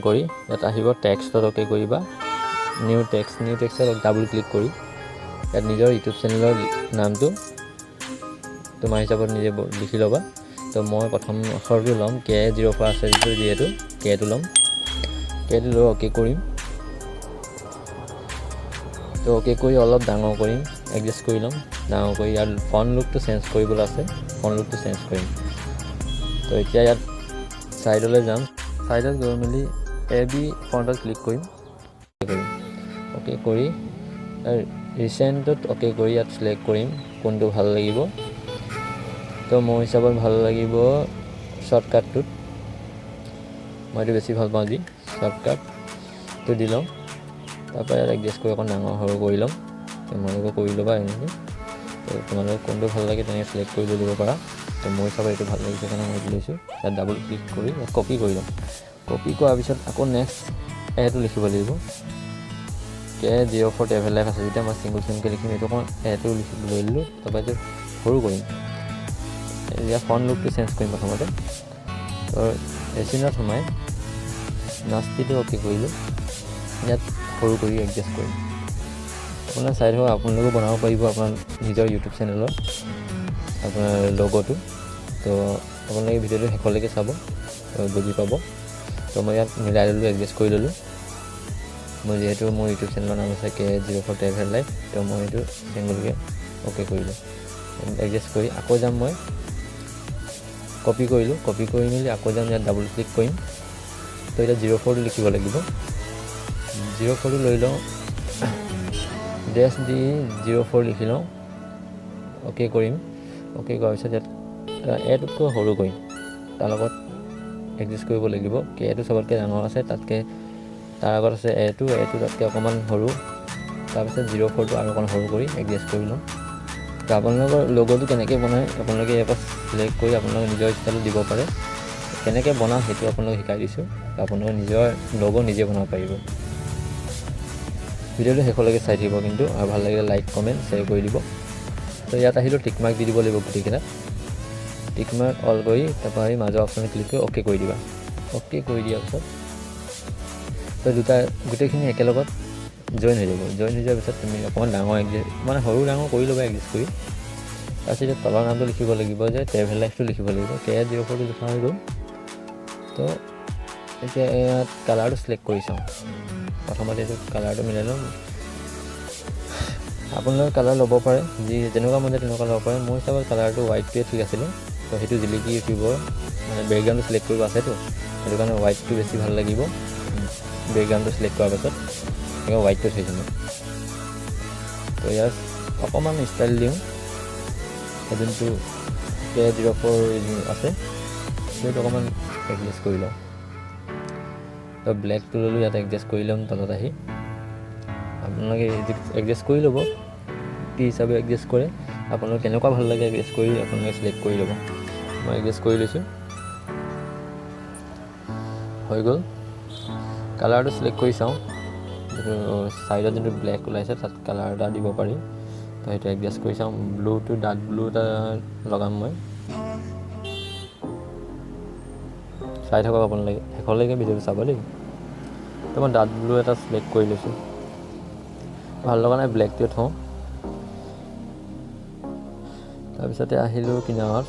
কৰি ইয়াত আহিব টেক্সটত অ'কে কৰিবা নিউ টেক্সটত ডাবল ক্লিক কৰি ইয়াত নিজৰ ইউটিউব চেনেলৰ নামটো তোমাৰ হিচাপত নিজে লিখি ল'বা তো মই প্ৰথম আখৰটো ল'ম K04 আছে যিহেতু K টো ল'ম K টো লৈ অ'কে কৰিম তো অ'কে কৰি অলপ ডাঙৰ কৰিম এডজাষ্ট কৰি ল'ম ডাঙৰ কৰি ইয়াৰ ফন্ট লুকটো চেঞ্জ কৰিবলৈ আছে ফন্ট লুকটো চেঞ্জ কৰিম তো এতিয়া ইয়াত সাইডলৈ যাম সাইডত গৈ মেলি AB ফন্টত ক্লিক কৰিম অ'কে কৰি ৰিচেণ্টত অ'কে কৰি ইয়াত সিলেক্ট কৰিম কোনটো ভাল লাগিব তো মোৰ হিচাপত ভাল লাগিব শৰ্টকাটটোত মই এইটো বেছি ভাল পাওঁ যি শৰ্টকাটটো দি লওঁ তাৰপৰা ইয়াত এডজাষ্ট কৰি অকণ ডাঙৰ সৰু কৰি ল'ম তোমালোকে কৰি ল'বা এনেকৈ তো তোমালোকে কোনটো ভাল লাগে তেনেকৈ সিলেক্ট কৰি লৈ দিব পাৰা তো মোৰ হিচাপত এইটো ভাল লাগিছে কাৰণে মই লৈছোঁ ইয়াত ডাবল ক্লিক কৰি ইয়াত কপি কৰি ল'ম কপি কৰাৰ পিছত আকৌ নেক্সট এটো লিখিব লাগিব K04 ট্ৰেভেল লাইফ আছে যেতিয়া মই চিংগলকৈ লিখিম এইটো অকণ এটো লৈ ল'লোঁ তাৰপৰা এইটো সৰু কৰিম ইয়াত ফন্ট লুকটো চেঞ্জ কৰিম প্ৰথমতে তো এচিনত সোমাই নাস্তিটো অ'কে কৰিলোঁ ইয়াত সৰু কৰি এডজাষ্ট কৰিম আপোনাৰ চাই থাকক আপোনালোকেও বনাব পাৰিব আপোনাৰ নিজৰ ইউটিউব চেনেলৰ আপোনাৰ লগ'টো তো আপোনালোকে ভিডিঅ'টো শেষলৈকে চাব বুজি পাব তো মই ইয়াত মিলাই ল'লোঁ এডজাষ্ট কৰি ল'লোঁ মই যিহেতু মোৰ ইউটিউব চেনেলৰ নাম আছে K04 ট্ৰেভেল লাইফ তো মই এইটো চিংগলকৈ অ'কে কৰিলোঁ এডজাষ্ট কৰি আকৌ যাম মই কপি কৰিলোঁ কপি কৰি মেলি আকৌ যাম ইয়াত ডাবল ক্লিক কৰিম তো এতিয়া 04টো লিখিব লাগিব 04টো লৈ লওঁ ডেছ দি 04 লিখি লওঁ অ'কে কৰিম অ'কে কৰাৰ পিছত ইয়াত এটোতকৈ সৰু কৰিম তাৰ লগত এডজাষ্ট কৰিব লাগিব K টো চবতকৈ ডাঙৰ আছে তাতকৈ তাৰ আগত আছে এটো তাতকৈ অকণমান সৰু তাৰপিছত 04টো আৰু অকণ সৰু কৰি এডজাষ্ট কৰি ল'ম তো আপোনালোকৰ লগ'টো কেনেকৈ বনায় আপোনালোকে ইয়াৰ পৰা চিলেক্ট কৰি আপোনালোকে নিজৰ ষ্টাইলত দিব পাৰে কেনেকৈ বনাওঁ সেইটো আপোনালোকক শিকাই দিছোঁ আপোনালোকে নিজৰ লগ'ও নিজে বনাব পাৰিব ভিডিঅ'টো শেষলৈকে চাই থাকিব কিন্তু আৰু ভাল লাগিলে লাইক কমেণ্ট শ্বেয়াৰ কৰি দিব তো ইয়াত আহিলোঁ টিক মাৰ্ক দি দিব লাগিব গোটেইকেইটা টিক মাৰ্ক অল কৰি তাৰপৰা এই মাজৰ অপশ্যনত ক্লিক কৰি অ'কে কৰি দিবা অ'কে কৰি দিয়াৰ পিছত তো গোটেইখিনি একেলগত জইন হৈ যাব জইন হৈ যোৱাৰ পিছত তুমি অকণমান ডাঙৰ মানে সৰু ডাঙৰ কৰি ল'বা এডজাষ্ট কৰি তাৰপিছত তলৰ নামটো লিখিব লাগিব যে ট্ৰেভেল লাইফটো লিখিব লাগিব K04টো লিখা হৈ গ'ল তো এতিয়া ইয়াত কালাৰটো চিলেক্ট কৰি চাওঁ প্ৰথমতে এইটো কালাৰটো মিলাই ল'ম আপোনালোকে কালাৰ ল'ব পাৰে যেনেকুৱা মন যায় তেনেকুৱা ল'ব পাৰে মোৰ হিচাপত কালাৰটো হোৱাইটটোৱে ঠিক আছিলে তো সেইটো জিলিকি উঠিব মানে বেকগ্ৰাউণ্ডটো চিলেক্ট কৰিব আছেতো সেইটো কাৰণে হোৱাইটটো বেছি ভাল লাগিব বেকগ্ৰাউণ্ডটো চিলেক্ট কৰাৰ পাছত এনেকৈ হোৱাইটটো থৈ যাম তো ইয়াত অকণমান ষ্টাইল দিওঁ যোনটো K04 আছে সেইটো অকণমান এডজাষ্ট কৰি লওঁ তো ব্লেকটো ল'লোঁ ইয়াত এডজাষ্ট কৰি ল'ম তলত আহি আপোনালোকে এডজাষ্ট কৰি ল'ব কি হিচাপে এডজাষ্ট কৰে আপোনালোকে কেনেকুৱা ভাল লাগে এডজাষ্ট কৰি আপোনালোকে চিলেক্ট কৰি ল'ব মই এডজাষ্ট কৰি লৈছোঁ হৈ গ'ল কালাৰটো চিলেক্ট কৰি চাওঁ চাইডত যোনটো ব্লেক ওলাইছে তাত কালাৰ এটা দিব পাৰি তো সেইটো এডজাষ্ট কৰি চাওঁ ব্লুটো ডাৰ্ক ব্লু এটা লগাম মই চাই থাকক আপোনালোকে শেষলৈকে ভিডিঅ'টো চাব দেই তো মই ডাৰ্ক ব্লু এটা চিলেক্ট কৰি লৈছোঁ ভাল লগা নাই ব্লেকটোৱে থওঁ তাৰপিছতে আহিলোঁ কিনাৰত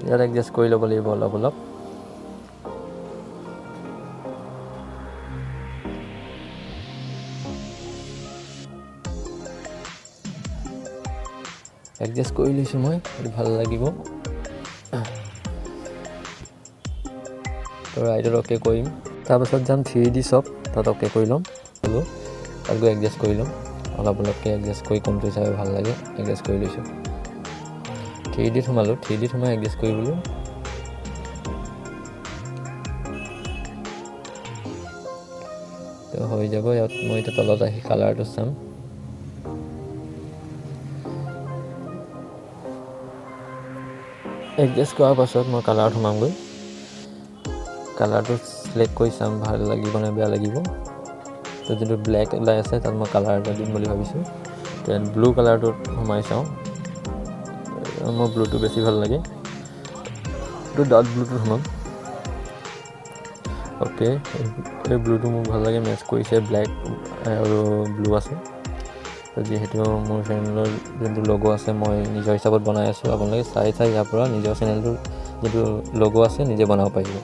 ইয়াত এডজাষ্ট কৰি ল'ব লাগিব অলপ অলপ এডজাষ্ট কৰি লৈছোঁ মই এইটো ভাল লাগিব তো ৰাইটত অ'কে কৰিম তাৰপাছত যাম 3D শ্বপ তাত অ'কে কৰি ল'ম তাত গৈ এডজাষ্ট কৰি ল'ম অলপ অলপকৈ এডজাষ্ট কৰি কোনটো হিচাপে ভাল লাগে এডজাষ্ট কৰি লৈছোঁ 3Dত সোমালোঁ 3Dত সোমাই এডজাষ্ট কৰিবলৈ তো হৈ যাব ইয়াত মই এতিয়া তলত আহি কালাৰটো চাম এডজাষ্ট কৰাৰ পাছত মই কালাৰত সোমামগৈ কালাৰটো সিলেক্ট কৰি চাম ভাল লাগিব নে বেয়া লাগিব তো যোনটো ব্লেক ওলাই আছে তাত মই কালাৰ এটা দিম বুলি ভাবিছোঁ দেন ব্লু কালাৰটোত সোমাই চাওঁ মোৰ ব্লুটো বেছি ভাল লাগে তো ডাৰ্ক ব্লুটো সোমাম অ'কে, এই ব্লুটো মোক ভাল লাগে, মেচ কৰিছে ব্লেক আৰু ব্লু আছে। যিহেতু মোৰ চেনেলৰ যোনটো লগো আছে মই নিজৰ হিচাপত বনাই আছোঁ, আপোনালোকে চাই ইয়াৰ পৰা নিজৰ চেনেলটোৰ যিটো লগো আছে নিজে বনাব পাৰিব।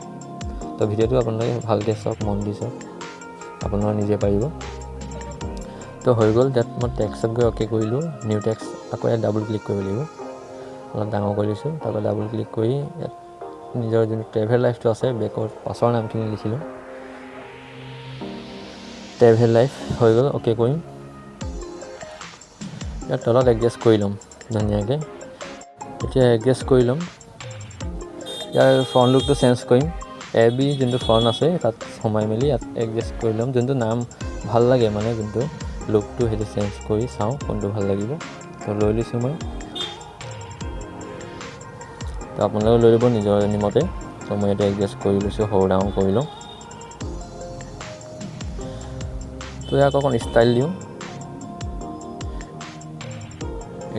তো ভিডিঅ'টো আপোনালোকে ভালকৈ চাওক, মন দি চাওক, আপোনালোকে নিজে পাৰিব। তো হৈ গ'ল। তাত মই টেক্সত গৈ অ'কে কৰিলোঁ, নিউ টেক্সট আকৌ ইয়াত ডাবল ক্লিক কৰিব লাগিব, অলপ ডাঙৰ কৰি লৈছোঁ। তাৰপৰা ডাবল ক্লিক কৰি ইয়াত নিজৰ যোনটো ট্ৰেভেল লাইফটো আছে বেকৰ পাছৰ নামখিনি লিখিলোঁ, ট্ৰেভেল লাইফ হৈ গ'ল। অ'কে কৰিম। ইয়াত তলত এডজাষ্ট কৰি ল'ম ধুনীয়াকৈ। এতিয়া এডজাষ্ট কৰি ল'ম। ইয়াৰ ফ্ৰণ্ট লুকটো চেঞ্জ কৰিম, AB যোনটো ফ্ৰণ্ট আছে তাত সোমাই মেলি ইয়াত এডজাষ্ট কৰি ল'ম। যোনটো নাম ভাল লাগে মানে যোনটো লুকটো সেইটো চেঞ্জ কৰি চাওঁ কোনটো ভাল লাগিব। তো লৈ লৈছোঁ মই। তো আপোনালোকে লৈ ল'ব নিজৰ নিমতে। তো মই এতিয়া এডজাষ্ট কৰি লৈছোঁ, সৰু ডাঙৰ কৰি লওঁ। তো ইয়াক অকণ ষ্টাইল দিওঁ,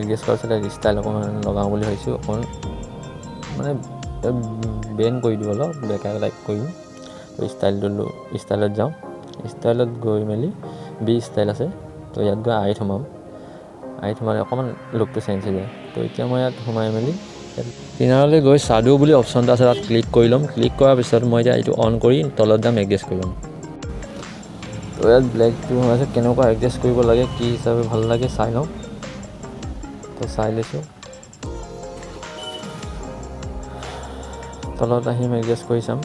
এডজাষ্ট কৰাৰ পিছত ষ্টাইল অকণমান লগাওঁ বুলি ভাবিছোঁ। অকণ মানে বেণ্ড কৰি দিওঁ, অলপ বেকা টাইপ কৰিম। ষ্টাইলত যাওঁ, ষ্টাইলত গৈ মেলি বি ষ্টাইল আছে, তো ইয়াত গৈ আইত সোমাম। আইত সোমালে অকণমান লুকটো চেঞ্জ হৈ যায়। তো এতিয়া মই ইয়াত সোমাই মেলি কিনাৰলৈ গৈ শ্বাডো বুলি অপশ্যন এটা আছে তাত ক্লিক কৰি ল'ম। ক্লিক কৰাৰ পিছত মই এতিয়া এইটো অন কৰি তলত যাম, এডজাষ্ট কৰি ল'ম। তো ইয়াত ব্লেকটো সোমাইছে, কেনেকুৱা এডজাষ্ট কৰিব লাগে, কি হিচাপে ভাল লাগে চাই লওঁ। তো চাই লৈছোঁ, তলত আহিম, এডজাষ্ট কৰি চাম।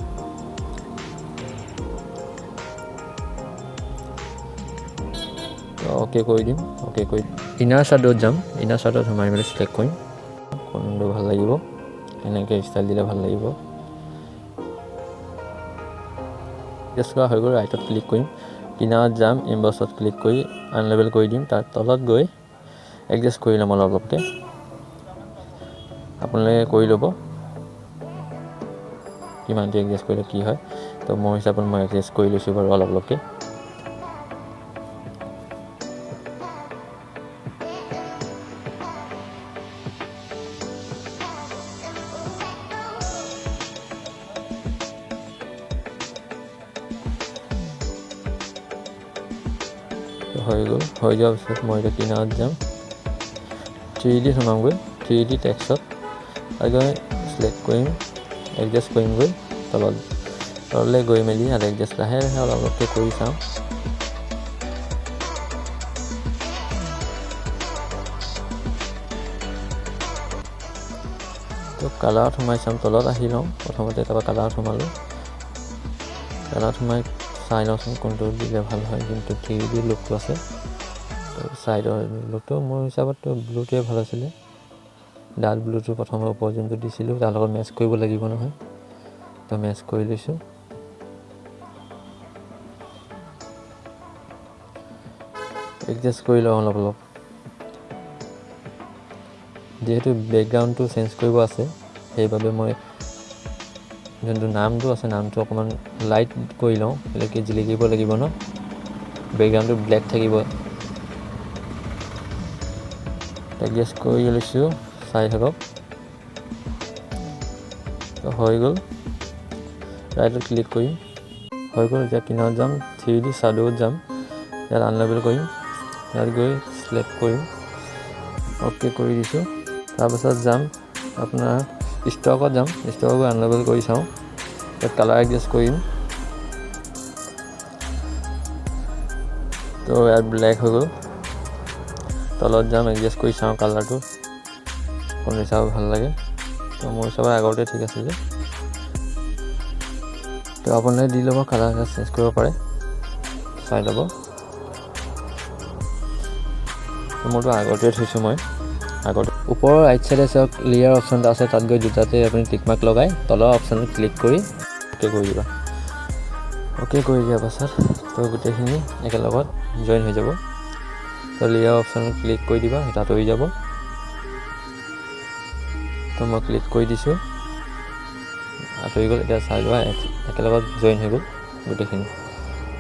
তো অ'কে কৰি দিম। অ'কে কৰি ইনাৰ শ্বাডোত যাম, ইনাৰ শ্বাডোত সোমাই মেলি চিলেক্ট কৰিম কোনটো ভাল লাগিব, এনেকৈ ষ্টাইল দিলে ভাল লাগিব। এডজাষ্ট কৰা হৈ গ'ল। ৰাইটত ক্লিক কৰিম, কিনাৰত যাম, এম্বছত ক্লিক কৰি আনলেবেল কৰি দিম। তাৰ তলত গৈ এডজাষ্ট কৰি ল'ম অলপকৈ, আপোনালোকে কৰি ল'ব কিমানটো এডজাষ্ট কৰিলে কি হয়। তো মোৰ হিচাপত মই এডজাষ্ট কৰি লৈছোঁ বাৰু অলপকৈ। হৈ গ'ল। হৈ যোৱাৰ পিছত মই এতিয়া কিনাৰত যাম, 3D সোমামগৈ, 3D টেক্সট গৈ চিলেক্ট কৰিম, এডজাষ্ট কৰিমগৈ তললৈ গৈ মেলি আৰু এডজাষ্ট লাহে লাহে অলপকৈ কৰি চাওঁ। তো কালাৰত সোমাই চাম, তলত আহি লওঁ প্ৰথমতে, তাৰপৰা কালাৰত সোমালোঁ। কালাৰত সোমাই চাই লওঁচোন কোনটো দিলে ভাল হয়। যোনটো 3D লুকটো আছে, তো ছাইডৰ লুকটো মোৰ হিচাপততো ব্লুটোৱে ভাল আছিলে। ডাৰ্ক ব্লুটো প্ৰথমৰ ওপৰত যোনটো দিছিলোঁ তাৰ লগত মেচ কৰিব লাগিব নহয়, তো মেচ কৰি লৈছোঁ। এডজাষ্ট কৰি লওঁ অলপ। যিহেতু বেকগ্ৰাউণ্ডটো চেঞ্জ কৰিব আছে সেইবাবে মই যোনটো নামটো আছে নামটো অকণমান লাইট কৰি লওঁ, এনেকৈ জিলিকিব লাগিব ন, বেকগ্ৰাউণ্ডটো ব্লেক থাকিব। এডজাষ্ট কৰি লৈছোঁ, চাই থাকক। তো হৈ গ'ল। ৰাইটত ক্লিক কৰিম, হৈ গ'ল। এতিয়া কিনাৰত যাম, 3D শ্বাডোত যাম, ইয়াত আনলেবেল কৰিম, ইয়াত গৈ চিলেক্ট কৰিম, অ'কে কৰি দিছোঁ। তাৰপাছত যাম আপোনাৰ ষ্টকত যাম, ষ্টকত গৈ আনলেবেল কৰি চাওঁ, ইয়াত কালাৰ এডজাষ্ট কৰিম। তো ইয়াত ব্লেক হৈ গ'ল। তলত যাম, এডজাষ্ট কৰি চাওঁ কালাৰটো কোন হিচাপত ভাল লাগে। তো মোৰ হিচাপত আগতে ঠিক আছিলে। তো আপোনালোকে দি ল'ব, কালাৰ চেঞ্জ কৰিব পাৰে, চাই ল'ব। মোৰতো আগতে থৈছোঁ মই আগতে। ওপৰৰ ৰাইট চাইডে চাওক লেয়াৰ অপশ্যন এটা আছে, তাত গৈ দুটাতে আপুনি টিকমাৰ্ক লগাই তলৰ অপশ্যনত ক্লিক কৰি অ'কে কৰি দিবা। অ'কে কৰি দিয়াৰ পাছত তো গোটেইখিনি একেলগত জইন হৈ যাব। তো লেয়াৰ অপশ্যনত ক্লিক কৰি দিবা, সেইটো আঁতৰি যাব। তো মই ক্লিক কৰি দিছোঁ, আঁতৰি গ'ল। এতিয়া চাই লোৱা একেলগত জইন হৈ গ'ল গোটেইখিনি।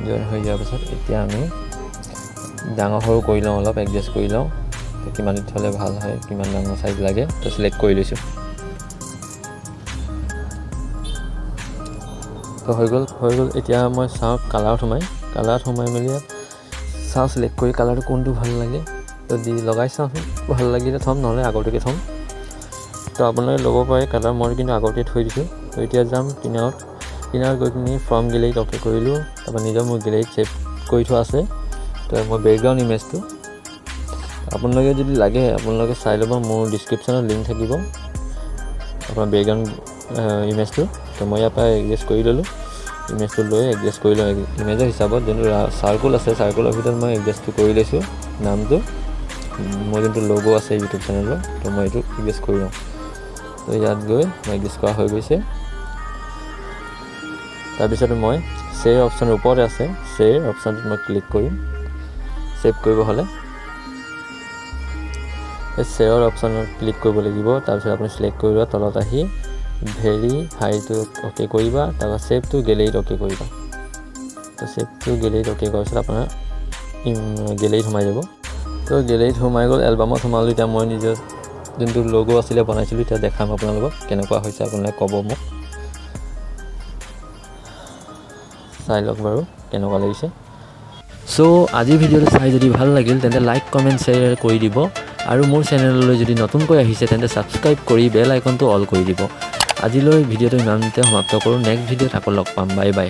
জইন হৈ যোৱাৰ পাছত এতিয়া আমি ডাঙৰ সৰু কৰি লওঁ, অলপ এডজাষ্ট কৰি লওঁ, কিমান হ'লে ভাল হয়, কিমান ডাঙৰ চাইজ লাগে। তো চিলেক্ট কৰি লৈছোঁ। তো হৈ গ'ল এতিয়া মই চাওঁ কালাৰত সোমাই মেলি চাওঁ চিলেক্ট কৰি কালাৰটো কোনটো ভাল লাগে তো দি লগাই চাওঁ ভাল লাগিলে থ'ম নহ'লে আগৰটোকে থ'ম তো আপোনালোকে ল'ব পাৰে কালাৰ মই কিন্তু আগতে থৈ দিছোঁ তো এতিয়া যাম কিনাৰত গৈ কিনি ফ্ৰম গেলেৰীত অ'কে কৰিলোঁ তাৰপৰা নিজৰ মোৰ গেলেৰীত ছেভ কৰি থোৱা আছে তো মই বেকগ্ৰাউণ্ড ইমেজটো আপোনালোকে যদি লাগে আপোনালোকে চাই ল'ব মোৰ ডিছক্ৰিপশ্যনত লিংক থাকিব আপোনাৰ বেকগ্ৰাউণ্ড ইমেজটো তো মই ইয়াৰ পৰা এডজাষ্ট কৰি ল'লোঁ ইমেজটো লৈ এডজাষ্ট কৰি লওঁ ইমেজৰ হিচাপত যোনটো চাৰ্কুল আছে চাৰ্কুলৰ ভিতৰত মই এডজাষ্টটো কৰি লৈছোঁ নামটো মোৰ যোনটো লগ' আছে ইউটিউব চেনেলৰ তো মই এইটো এডজাষ্ট কৰি লওঁ তো ইয়াত গৈ মই এডজাষ্ট কৰা হৈ গৈছে তাৰপিছত মই শ্বেয়াৰ অপশ্যনৰ ওপৰতে আছে শ্বেয়াৰ অপশ্যনটোত মই ক্লিক কৰিম ছেভ কৰিব হ'লে এই শ্বেয়াৰ অপশ্যনত ক্লিক কৰিব লাগিব তাৰপিছত আপুনি চিলেক্ট কৰিব তলত আহি ভেৰি হাইটো অ'কে কৰিবা তাৰপৰা ছেভ টু গেলেৰীত অ'কে কৰিবা তো ছেভ টু গেলেৰীত অ'কে কৰাৰ পিছত আপোনাৰ গেলেৰীত সোমাই যাব তো গেলেৰীত সোমাই গ'ল এলবামত সোমালোঁ এতিয়া মই নিজৰ যোনটো লগ' আছিলে বনাইছিলোঁ এতিয়া দেখাম আপোনালোকক কেনেকুৱা হৈছে আপোনালোকে ক'ব মোক চাই লওক বাৰু কেনেকুৱা লাগিছে চ' আজিৰ ভিডিঅ'টো চাই যদি ভাল লাগিল তেন্তে লাইক কমেণ্ট শ্বেয়াৰ কৰি দিব আৰু মোৰ চেনেললৈ যদি নতুনকৈ আহিছে তেন্তে ছাবস্ক্ৰাইব কৰি বেল আইকনটো অল কৰি দিব আজিলৈ ভিডিঅ'টো ইমানতে সমাপ্ত কৰোঁ নেক্সট ভিডিঅ'ত আকৌ লগ পাম বাই বাই